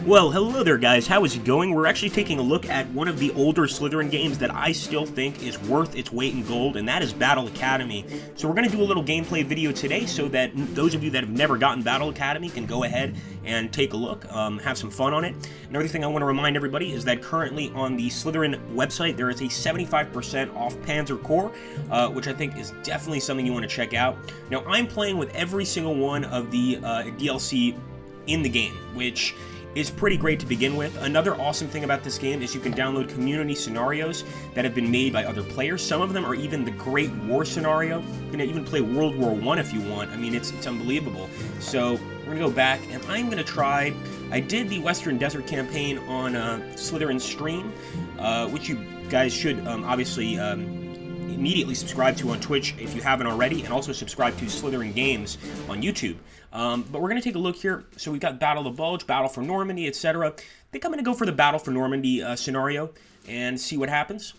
Well, hello there guys, how is it going? We're actually taking a look at one of the older Slytherin games that I still think is worth its weight in gold, and that is Battle Academy. So we're going to do a little gameplay video today so that those of you that have never gotten Battle Academy can go ahead and take a look, have some fun on it. Another thing I want to remind everybody is that currently on the Slytherin website there is a 75% off Panzer Corps, which I think is definitely something you want to check out. Now I'm playing with every single one of the DLC in the game, which is pretty great to begin with. Another awesome thing about this game is you can download community scenarios that have been made by other players. Some of them are even the Great War scenario. You can even play World War I if you want. I mean, it's unbelievable. So we're gonna go back and I'm gonna try. I did the Western Desert campaign on Slytherin stream, which you guys should obviously immediately subscribe to on Twitch if you haven't already, and also subscribe to Slytherin Games on YouTube. But we're going to take a look here. So we've got Battle of the Bulge, Battle for Normandy, etc. I think I'm going to go for the Battle for Normandy scenario and see what happens.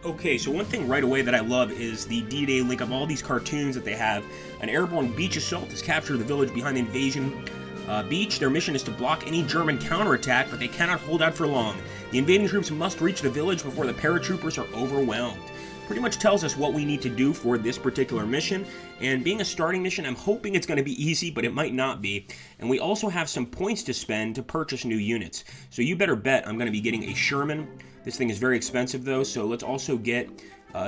Okay, so one thing right away that I love is the D-Day link of all these cartoons that they have. An airborne beach assault has captured the village behind the invasion beach. Their mission is to block any German counterattack, but they cannot hold out for long. The invading troops must reach the village before the paratroopers are overwhelmed. Pretty much tells us what we need to do for this particular mission, and being a starting mission, I'm hoping it's going to be easy, but it might not be. And we also have some points to spend to purchase new units, so you better bet I'm going to be getting a Sherman. This thing is very expensive though, so let's also get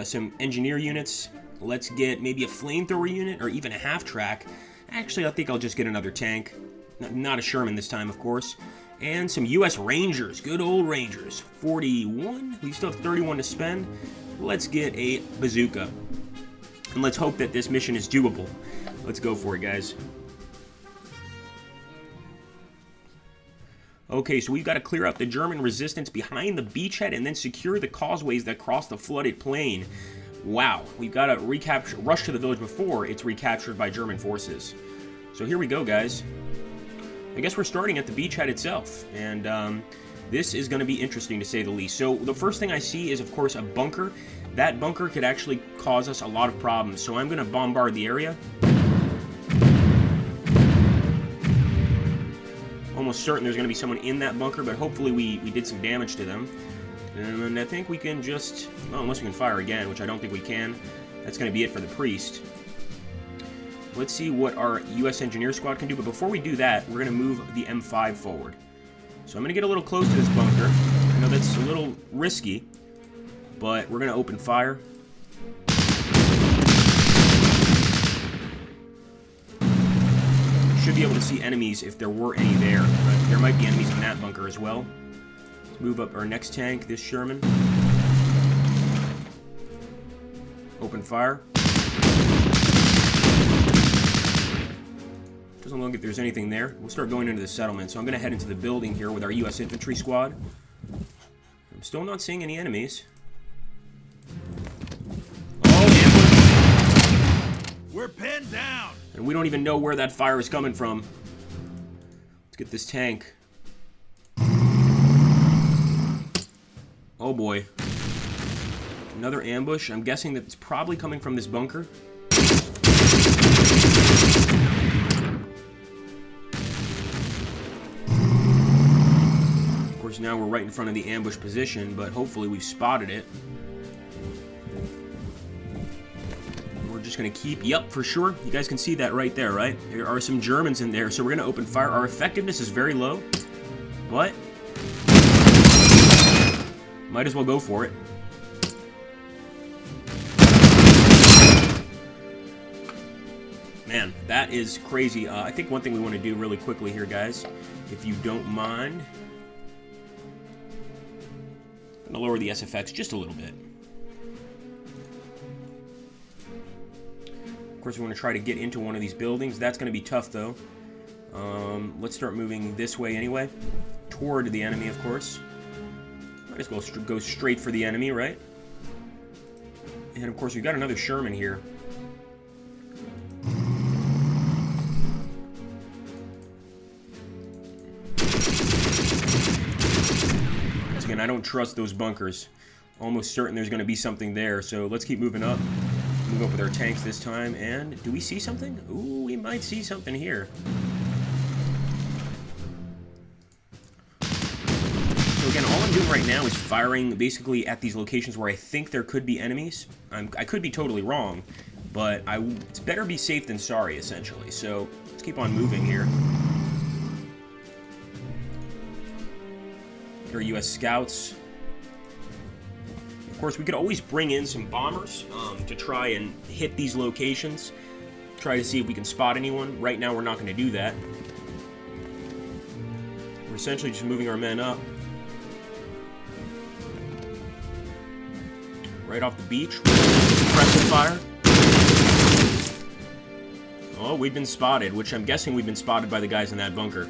some engineer units. Let's get maybe a flamethrower unit or even a half-track. Actually, I think I'll just get another tank. Not a Sherman this time, of course. And some U.S. Rangers, good old Rangers. 41, we still have 31 to spend. Let's get a bazooka. And let's hope that this mission is doable. Let's go for it, guys. Okay, so we've got to clear out the German resistance behind the beachhead and then secure the causeways that cross the flooded plain. Wow, we've got to rush to the village before it's recaptured by German forces. So here we go, guys. I guess we're starting at the beachhead itself, and this is going to be interesting to say the least. So the first thing I see is, of course, a bunker. That bunker could actually cause us a lot of problems, so I'm going to bombard the area. Almost certain there's going to be someone in that bunker, but hopefully we did some damage to them. And I think we can just, well, unless we can fire again, which I don't think we can. That's going to be it for the priest. Let's see what our U.S. Engineer Squad can do, but before we do that, we're going to move the M5 forward. So I'm going to get a little close to this bunker. I know that's a little risky, but we're going to open fire. Should be able to see enemies if there were any there, but there might be enemies in that bunker as well. Let's move up our next tank, this Sherman. Open fire. Doesn't look like there's anything there. We'll start going into the settlement, so I'm going to head into the building here with our U.S. infantry squad. I'm still not seeing any enemies. Oh, ambush! We're pinned down! And we don't even know where that fire is coming from. Let's get this tank. Oh boy. Another ambush. I'm guessing that it's probably coming from this bunker. Of course, now we're right in front of the ambush position, but hopefully we've spotted it. Just going to keep, yep, for sure. You guys can see that right there, right? There are some Germans in there, so we're going to open fire. Our effectiveness is very low, but might as well go for it. Man, that is crazy. I think one thing we want to do really quickly here, guys, if you don't mind, I'm going to lower the SFX just a little bit. Of course, we want to try to get into one of these buildings. That's going to be tough, though. Let's start moving this way anyway. Toward the enemy, of course. Might as well go straight for the enemy, right? And, of course, we've got another Sherman here. Once again, I don't trust those bunkers. Almost certain there's going to be something there, so let's keep moving up. Move up with our tanks this time, and do we see something? Ooh, we might see something here. So again, all I'm doing right now is firing basically at these locations where I think there could be enemies. I could be totally wrong, but it's better be safe than sorry, essentially. So let's keep on moving here. Here are U.S. scouts. Of course, we could always bring in some bombers to try and hit these locations. Try to see if we can spot anyone. Right now, we're not going to do that. We're essentially just moving our men up. Right off the beach. Suppressive fire. Oh, we've been spotted, which I'm guessing we've been spotted by the guys in that bunker.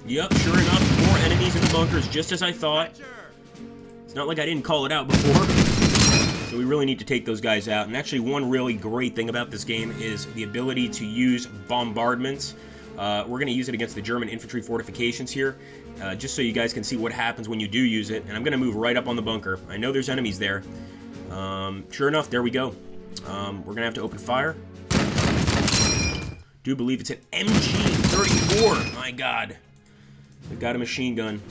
Yep, sure enough, more enemies in the bunkers, just as I thought. It's not like I didn't call it out before. So we really need to take those guys out. And actually, one really great thing about this game is the ability to use bombardments. We're going to use it against the German infantry fortifications here, just so you guys can see what happens when you do use it. And I'm going to move right up on the bunker. I know there's enemies there. Sure enough, there we go. We're going to have to open fire. Do believe it's an MG-34. My God. They've got a machine gun.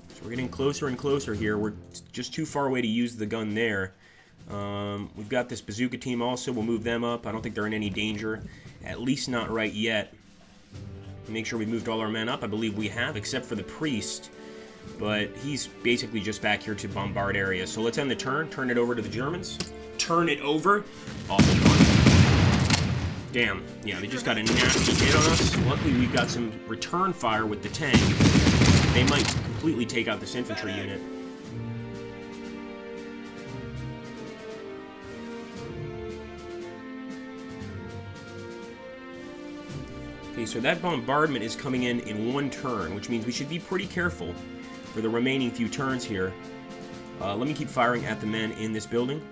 So we're getting closer and closer here. We're just too far away to use the gun there. We've got this bazooka team also. We'll move them up. I don't think they're in any danger. At least not right yet. Make sure we've moved all our men up. I believe we have, except for the priest. But he's basically just back here to bombard areas. So let's end the turn. Turn it over to the Germans. Turn it over. Awful fun. Damn. Yeah, they just got a nasty hit on us. Luckily, we've got some return fire with the tank. They might completely take out this infantry unit. Okay, so that bombardment is coming in one turn, which means we should be pretty careful for the remaining few turns here. Let me keep firing at the men in this building.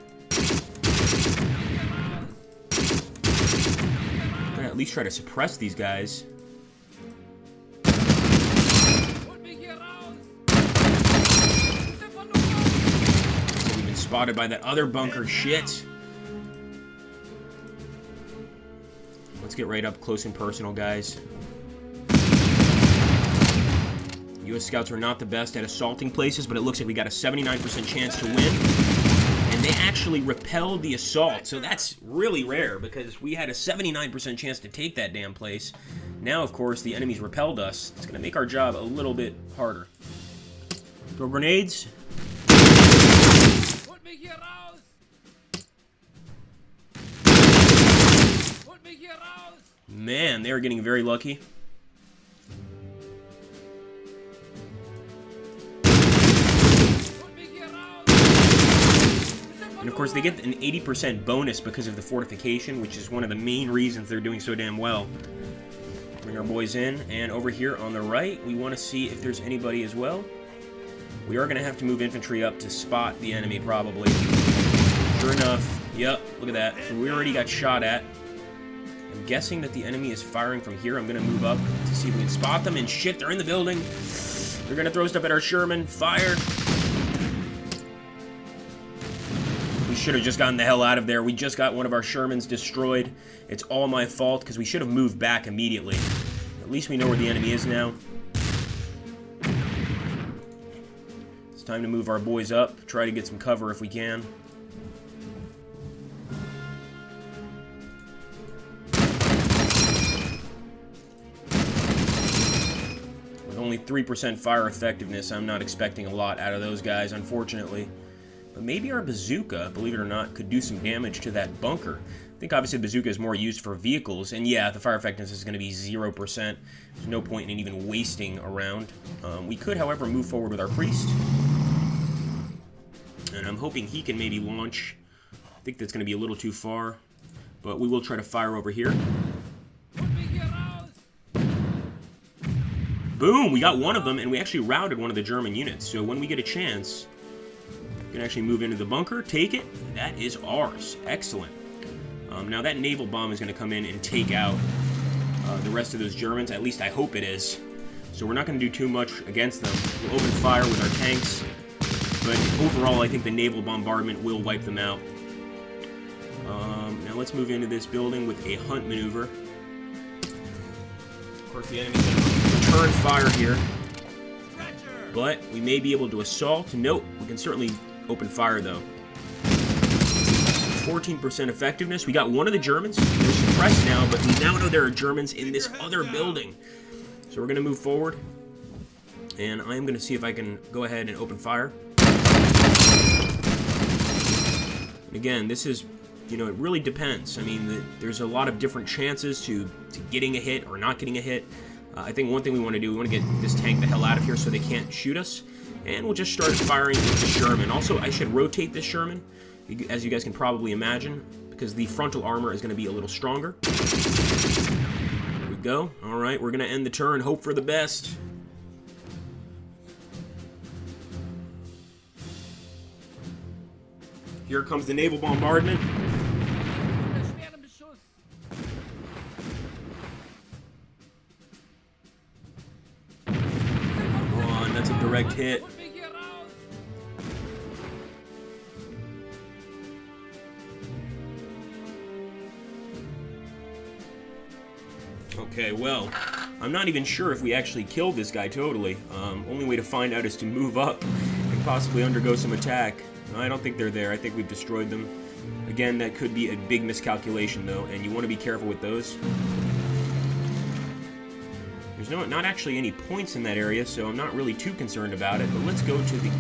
At least try to suppress these guys. So we've been spotted by that other bunker. Shit. Let's get right up close and personal, guys. U.S. scouts are not the best at assaulting places, but it looks like we got a 79% chance to win. And they actually repelled the assault, so that's really rare because we had a 79% chance to take that damn place. Now, of course, the enemies repelled us. It's going to make our job a little bit harder. Throw grenades. Man, they are getting very lucky. And of course, they get an 80% bonus because of the fortification, which is one of the main reasons they're doing so damn well. Bring our boys in, and over here on the right, we want to see if there's anybody as well. We are going to have to move infantry up to spot the enemy, probably. Sure enough, yep, look at that. So we already got shot at. I'm guessing that the enemy is firing from here. I'm going to move up to see if we can spot them, and shit, they're in the building. They're going to throw stuff at our Sherman. Fire! We should have just gotten the hell out of there. We just got one of our Shermans destroyed. It's all my fault because we should have moved back immediately. At least we know where the enemy is now. It's time to move our boys up. Try to get some cover if we can. With only 3% fire effectiveness, I'm not expecting a lot out of those guys, unfortunately. But maybe our bazooka, believe it or not, could do some damage to that bunker. I think obviously the bazooka is more used for vehicles, and yeah, the fire effectiveness is going to be 0%. There's no point in even wasting a round. We could, however, move forward with our priest. And I'm hoping he can maybe launch. I think that's going to be a little too far, but we will try to fire over here. Boom! We got one of them, and we actually routed one of the German units. So when we get a chance, We can actually move into the bunker, take it. That is ours. Excellent. Now that naval bomb is going to come in and take out the rest of those Germans. At least I hope it is. So we're not going to do too much against them. We'll open fire with our tanks. But overall, I think the naval bombardment will wipe them out. Now let's move into this building with a hunt maneuver. Of course, the enemy's going to return fire here. But we may be able to assault. Nope, we can certainly open fire, though. 14% effectiveness. We got one of the Germans. They're suppressed now, but we now know there are Germans in this other building. So we're going to move forward. And I am going to see if I can go ahead and open fire. And again, this is, you know, it really depends. I mean, there's a lot of different chances to getting a hit or not getting a hit. I think one thing we want to do, we want to get this tank the hell out of here so they can't shoot us. And we'll just start firing with the Sherman. Also, I should rotate this Sherman, as you guys can probably imagine, because the frontal armor is going to be a little stronger. There we go. All right, we're going to end the turn. Hope for the best. Here comes the naval bombardment. Come on, that's a direct hit. Okay, well, I'm not even sure if we actually killed this guy totally. Only way to find out is to move up and possibly undergo some attack. I don't think they're there. I think we've destroyed them. Again, that could be a big miscalculation, though, and you want to be careful with those. There's not actually any points in that area, so I'm not really too concerned about it. But let's go to the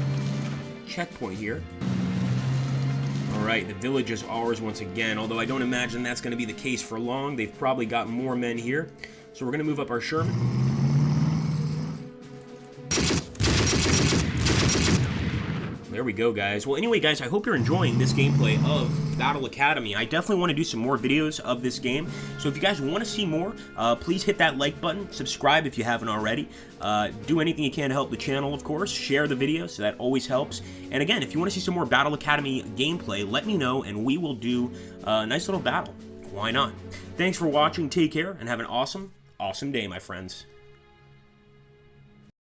checkpoint here. Alright, the village is ours once again, although I don't imagine that's going to be the case for long. They've probably got more men here. So we're going to move up our Sherman. There we go, guys. Well, anyway, guys, I hope you're enjoying this gameplay of Battle Academy. I definitely want to do some more videos of this game. So if you guys want to see more, please hit that like button. Subscribe if you haven't already. Do anything you can to help the channel, of course. Share the video, so that always helps. And again, if you want to see some more Battle Academy gameplay, let me know, and we will do a nice little battle. Why not? Thanks for watching. Take care, and have an awesome, awesome day, my friends.